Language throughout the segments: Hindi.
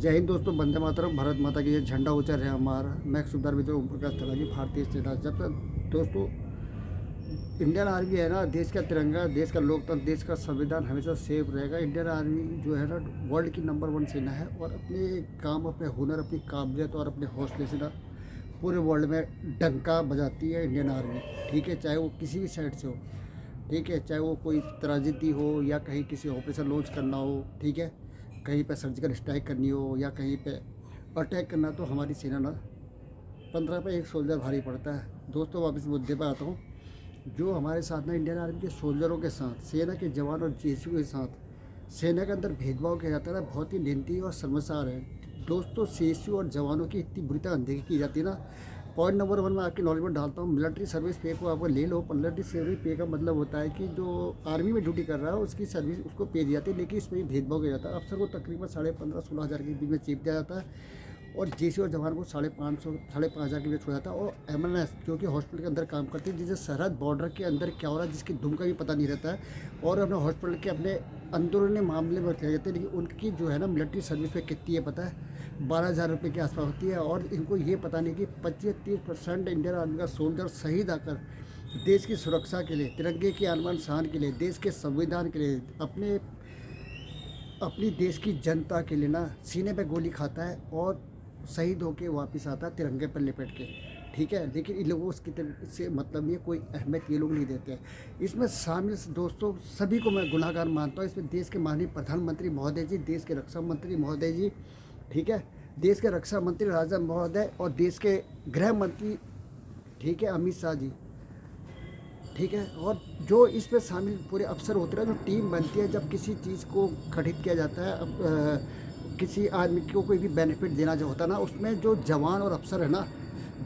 जय हिंद दोस्तों, वंदे मातरम। भारत माता की ये झंडा ऊंचा रहे हमारा। मैं सूबेदार विजय ओम प्रकाश तिवारी, भारतीय सेना। जब तक दोस्तों इंडियन आर्मी है ना, देश का तिरंगा, देश का लोकतंत्र, देश का संविधान हमेशा सेफ रहेगा। इंडियन आर्मी जो है ना, वर्ल्ड की नंबर 1 सेना है और अपने काम, अपने हुनर, अपनी काबिलियत और अपने हौसले से ना पूरे वर्ल्ड में डंका बजाती है इंडियन आर्मी। ठीक है, चाहे वो किसी भी साइड से हो। ठीक है, चाहे वो कोई त्राजिदी हो या कहीं किसी ऑपरेशन लॉन्च करना हो। ठीक है, कहीं पे सर्जिकल स्ट्राइक करनी हो या कहीं पे अटैक करना, तो हमारी सेना ना 15 पे 1 सोल्जर भारी पड़ता है। दोस्तों वापस मुद्दे पर आता हूँ। जो हमारे साथ ना इंडियन आर्मी के सोल्जरों के साथ, सेना के जवान और जेसीओ के साथ सेना के अंदर भेदभाव किया जाता है ना, बहुत ही निंदनीय और शर्मसार है। दोस्तों सीएसयू और जवानों की इतनी बुरी तरह अनदेखी की जाती है ना। पॉइंट नंबर 1 में आपकी नॉलेज में डालता हूँ। मिलिट्री सर्विस पे को आपको ले लो। मिलिट्री सर्विस पे का मतलब होता है कि जो आर्मी में ड्यूटी कर रहा है उसकी सर्विस उसको पे दी जाती है, लेकिन इसमें भी भेदभाव किया जाता है। अफसर को तकरीबन 15,500-16 हज़ार के बीच में चीप दिया जाता है और जेसी और जवान को 5,500 5,500 के बीच छोड़ा जाता है। और एमएनएस जो कि हॉस्पिटल के अंदर काम करती है, जिसे सरहद बॉर्डर के अंदर क्या हो रहा है जिसकी धुन का भी पता नहीं रहता है, और अपने हॉस्पिटल के अपने अंदरूनी मामले में किया जाते हैं। लेकिन उनकी जो है ना मिलिट्री सर्विस पे कितनी है पता है? 12,000 रुपये के आसपास होती है। और इनको ये पता नहीं कि 25-30% इंडियन आर्मी का सोल्जर शहीद आकर देश की सुरक्षा के लिए, तिरंगे की आन बान शान के लिए, देश के संविधान के लिए, अपनी देश की जनता के लिए ना सीने पे गोली खाता है और शहीद होके वापस आता है तिरंगे पर लिपट के। ठीक है, लेकिन इन लोगों से मतलब नहीं है, कोई अहमियत ये लोग नहीं देते हैं। इसमें शामिल दोस्तों सभी को मैं गुनाहगार मानता हूँ। इसमें देश के माननीय प्रधानमंत्री महोदय जी, देश के रक्षा मंत्री महोदय जी, ठीक है, देश के रक्षा मंत्री राजनाथ महोदय और देश के गृह मंत्री, ठीक है, अमित शाह जी, ठीक है, और जो इसमें शामिल पूरे अफसर होते हैं, जो टीम बनती है जब किसी चीज़ को गठित किया जाता है, किसी आदमी को कोई भी बेनिफिट देना जो होता है ना, उसमें जो जवान और अफसर है ना,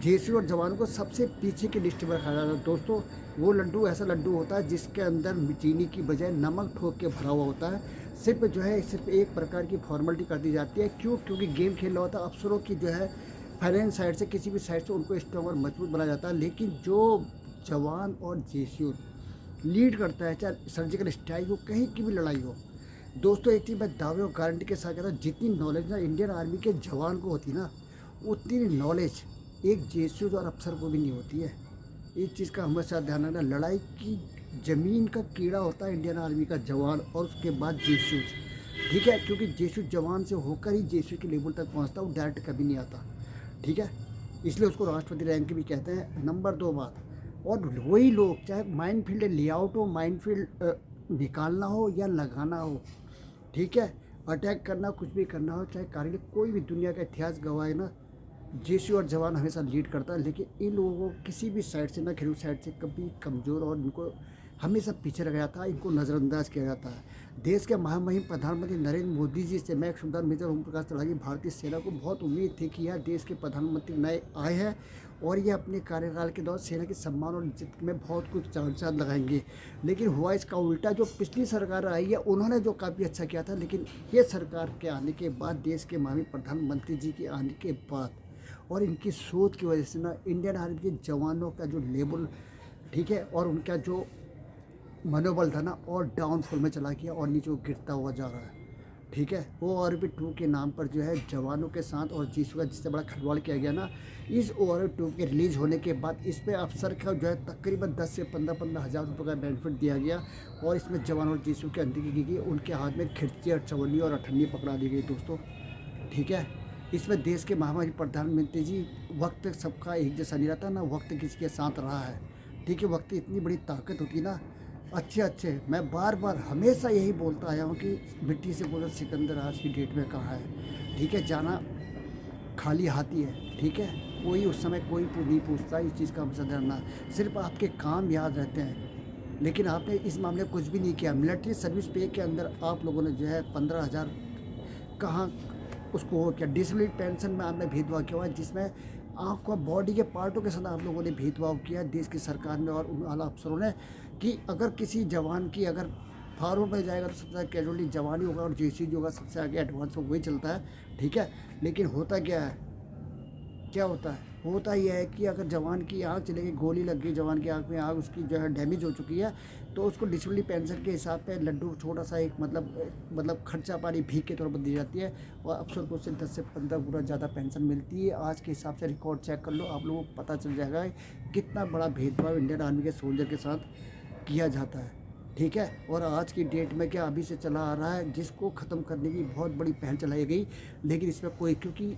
जेसी और जवानों को सबसे पीछे की लिस्ट में रखा जाता है। दोस्तों वो लड्डू ऐसा लड्डू होता है जिसके अंदर चीनी की बजाय नमक ठोक के भरा हुआ होता है। सिर्फ जो है सिर्फ एक प्रकार की फॉर्मेलिटी कर दी जाती है। क्यों? क्योंकि गेम खेल रहा होता है। अफसरों की जो है फाइनेंस साइड से, किसी भी साइड से उनको स्ट्रॉन्ग और मजबूत बनाया जाता है। लेकिन जो जवान और जेसीओ लीड करता है, चाहे सर्जिकल स्ट्राइक हो, कहीं की भी लड़ाई हो, दोस्तों एक चीज़ मैं दावे और गारंटी के साथ कहता हूँ, जितनी नॉलेज ना इंडियन आर्मी के जवान को होती ना, उतनी नॉलेज एक जेसीओ और अफसर को भी नहीं होती है। एक चीज़ का हमेशा ध्यान रखना, लड़ाई की ज़मीन का कीड़ा होता है इंडियन आर्मी का जवान और उसके बाद जेसीओ। ठीक है, क्योंकि जेसीओ जवान से होकर ही जेसीओ के लेवल तक पहुँचता, वो डायरेक्ट कभी नहीं आता। ठीक है, इसलिए उसको राष्ट्रपति रैंक भी कहते हैं। नंबर 2 बात, और वही लोग चाहे माइन फील्ड लेआउट हो, माइन फील्ड निकालना हो या लगाना हो, ठीक है, अटैक करना, कुछ भी करना हो, चाहे कारगिल, कोई भी दुनिया का इतिहास गवाए ना, जेसी और जवान हमेशा लीड करता है। लेकिन इन लोगों को किसी भी साइड से ना, घरेलू साइड से कभी कमज़ोर और इनको हमेशा पीछे रखा जाता है, इनको नज़रअंदाज किया जाता है। देश के महामहिम प्रधानमंत्री नरेंद्र मोदी जी से मैं सूबेदार मेजर ओम प्रकाश तिवारी, भारतीय सेना को बहुत उम्मीद थी कि यह देश के प्रधानमंत्री नए आए हैं और ये अपने कार्यकाल के दौरान सेना के सम्मान और इज्जत में बहुत कुछ चांद लगाएंगे। लेकिन हुआ इसका उल्टा। जो पिछली सरकार आई है उन्होंने जो काफ़ी अच्छा किया था, लेकिन ये सरकार के आने के बाद, देश के माननीय प्रधानमंत्री जी के आने के बाद और इनकी सोच की वजह से ना, इंडियन आर्मी के जवानों का जो लेवल, ठीक है, और उनका जो मनोबल था ना, और डाउनफॉल में चला गया और नीचे गिरता हुआ जा रहा है। ठीक है, ORP-2 के नाम पर जो है जवानों के साथ और जीसू का जिससे बड़ा खिलवाड़ किया गया ना, इस ORP-2 के रिलीज़ होने के बाद इस पे अफसर का जो है तकरीबन 10 से 15 हज़ार रुपये का बेनिफिट दिया गया और इसमें जवान और जीसू की अनदेखी की गई। उनके हाथ में खिर्ची और चवन्नी और अठन्नी पकड़ा दी गई दोस्तों। ठीक है, इसमें देश के महामहिम प्रधानमंत्री जी, वक्त सबका एक जैसा नहीं रहता ना, वक्त किसी के साथ रहा है। ठीक है, वक्त की इतनी बड़ी ताकत होती है ना। अच्छे मैं बार बार हमेशा यही बोलता आया हूँ कि मिट्टी से बोलो सिकंदर आज की डेट में कहाँ है। ठीक है, जाना खाली हाथी है। ठीक है, कोई उस समय कोई नहीं पूछता। इस चीज़ का हमेशा ध्यान रखना, सिर्फ आपके काम याद रहते हैं, लेकिन आपने इस मामले में कुछ भी नहीं किया। मिलिट्री सर्विस पे के अंदर आप लोगों ने जो है 15,000 कहाँ उसको हो क्या, डिसेबिलिटी पेंशन में आपने भेदभाव किया हुआ है, जिसमें आपको बॉडी के पार्टों के साथ आप लोगों ने भेदभाव किया देश की सरकार ने और उन आला अफसरों ने, कि अगर किसी जवान की अगर फार्मों में जाएगा तो सबसे ज़्यादा कैजुअलिटी जवान ही होगा और जेसी जो होगा सबसे आगे एडवांस हो वही चलता है। ठीक है, लेकिन होता क्या है, क्या होता यह है कि अगर जवान की आँख चली गई, गोली लग गई जवान की आँख में, आँख उसकी जो है डैमेज हो चुकी है, तो उसको डिसेबलिटी पेंशन के हिसाब पे लड्डू छोटा सा एक मतलब खर्चा पानी भीख के तौर पर दी जाती है, और अफसर को उससे 10 से 15 गुना ज़्यादा पेंशन मिलती है। आज के हिसाब से रिकॉर्ड चेक कर लो, आप लोगों को पता चल जाएगा कितना बड़ा भेदभाव इंडियन आर्मी के सोल्जर के साथ किया जाता है। ठीक है, और आज की डेट में क्या अभी से चला आ रहा है, जिसको ख़त्म करने की बहुत बड़ी पहल चलाई गई, लेकिन इसमें कोई, क्योंकि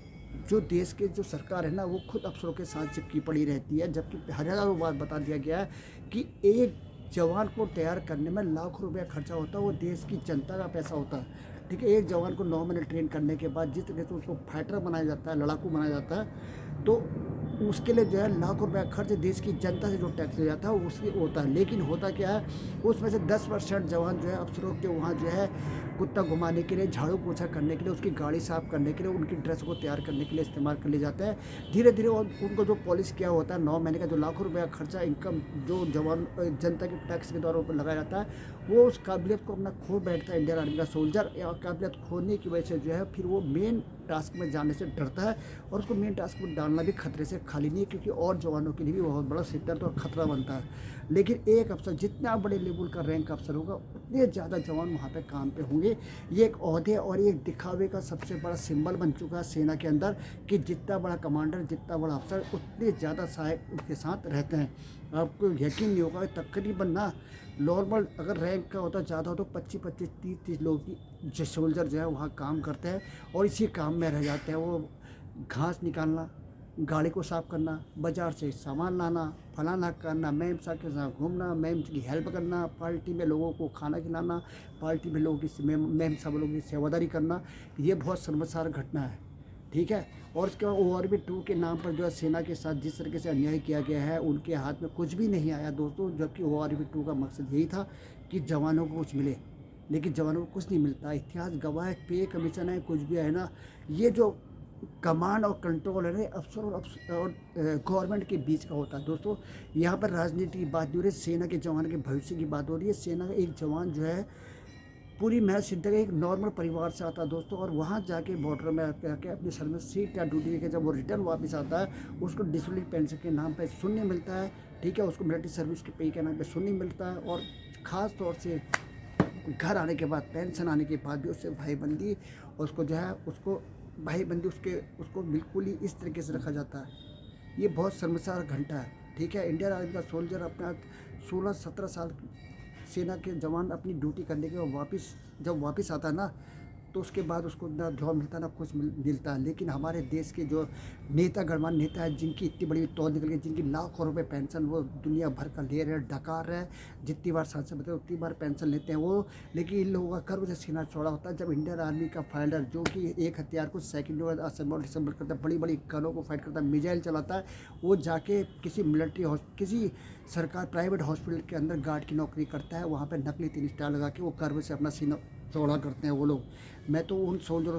जो देश के जो सरकार है ना, वो खुद अफसरों के साथ चिपकी पड़ी रहती है, जबकि हज़ारों बार बता दिया गया है कि एक जवान को तैयार करने में लाखों रुपया खर्चा होता है, वो देश की जनता का पैसा होता है। ठीक है, एक जवान को 9 महीने ट्रेन करने के बाद जिस तरह से उसको फाइटर बनाया जाता है, लड़ाकू बनाया जाता है, तो उसके लिए जो है लाखों रुपया खर्च देश की जनता से जो टैक्स लिया जाता है उसकी होता है। लेकिन होता क्या है, उसमें से 10% जवान जो है अफसरों के वहाँ जो है कुत्ता घुमाने के लिए, झाड़ू पोछा करने के लिए, उसकी गाड़ी साफ़ करने के लिए, उनकी ड्रेस को तैयार करने के लिए इस्तेमाल कर लिए जाते हैं। धीरे धीरे उनको जो पॉलिश किया होता है, 9 महीने का जो लाखों रुपया खर्चा इनकम जो जवान जनता के टैक्स के द्वारा ऊपर लगाया जाता है, वो उस काबिलियत को अपना खो बैठता है इंडियन आर्मी का सोल्जर, या काबिलियत खोने की वजह से जो है फिर वो मेन टास्क में जाने से डरता है, और उसको मेन टास्क में डालना भी खतरे से खाली नहीं है, क्योंकि और जवानों के लिए भी बहुत बड़ा सिरदर्द और खतरा बनता है। लेकिन एक अफसर जितना बड़े लेवल का रैंक अफसर होगा, उतने ज़्यादा जवान वहाँ पे काम पे होंगे। ये एक ओहदे और एक दिखावे का सबसे बड़ा सिंबल बन चुका है सेना के अंदर, कि जितना बड़ा कमांडर, जितना बड़ा अफसर, उतने ज़्यादा सहायक उनके साथ रहते हैं। आपको यकीन नहीं होगा, तकरीबन ना नॉर्मल अगर रैंक का होता ज़्यादा हो तो 25-25, 30-30 लोग की जो सोल्जर जो है वहाँ काम करते हैं, और इसी काम में रह जाते हैं। वो घास निकालना, गाड़ी को साफ़ करना, बाज़ार से सामान लाना, फलाना करना, मैम साहब के साथ घूमना, मैम की हेल्प करना, पार्टी में लोगों को खाना खिलाना, पार्टी में लोगों की मैम सब लोगों की सेवादारी करना, ये बहुत शर्मसार घटना है। ठीक है, और उसके बाद ORB-2 के नाम पर जो है सेना के साथ जिस तरीके से अन्याय किया गया है, उनके हाथ में कुछ भी नहीं आया दोस्तों, जबकि ORB-2 का मकसद यही था कि जवानों को कुछ मिले, लेकिन जवानों को कुछ नहीं मिलता। इतिहास गवाह है, पे कमीशन है, कुछ भी है ना, ये जो कमांड और कंट्रोल है ना, अफसर और गवर्नमेंट के बीच का होता है दोस्तों। यहाँ पर राजनीति की बात नहीं हो रही, सेना के जवान के भविष्य की बात हो रही है। सेना का एक जवान जो है पूरी मेहनत सिद्ध एक नॉर्मल परिवार से आता है दोस्तों, और वहाँ जाके बॉर्डर में आके अपने सर में सीट या ड्यूटी के जब वो रिटर्न वापस आता है, उसको डिसेबिलिटी पेंशन के नाम पे शून्य मिलता है। ठीक है, उसको मिलिट्री सर्विस के पे के नाम पे शून्य मिलता है, और ख़ास तौर से घर आने के बाद, पेंशन आने के बाद भी उससे भाईबंदी, उसको जो है उसको भाईबंदी उसको बिल्कुल ही इस तरीके से रखा जाता है। ये बहुत शर्मसार घंटा है। ठीक है, इंडियन आर्मी का सोल्जर अपना 16-17 साल सेना के जवान अपनी ड्यूटी करने के बाद जब वापस आता है ना, तो उसके बाद उसको ना जॉब मिलता ना कुछ मिलता है। लेकिन हमारे देश के जो नेता गणमान्य नेता है, जिनकी इतनी बड़ी तौल निकल गई, जिनकी लाखों रुपए पेंशन वो दुनिया भर का ले रहे हैं, डकार रहे हैं, जितनी बार सांसद बताए उतनी बार पेंशन लेते हैं वो, लेकिन इन लोगों का कर्व से सीना चौड़ा होता है जब इंडियन आर्मी का फाइटर, जो कि एक हथियार को सेकेंडों में असेंबल करता है, बड़ी बड़ी गनों को फाइट करता है, मिसाइल चलाता है, वो जाके किसी सरकार प्राइवेट हॉस्पिटल के अंदर गार्ड की नौकरी करता है, वहाँ पर नकली 3 स्टार लगा के वो कर्व से अपना सीना चौड़ा करते हैं वो लोग। मैं तो उन सोल्जरों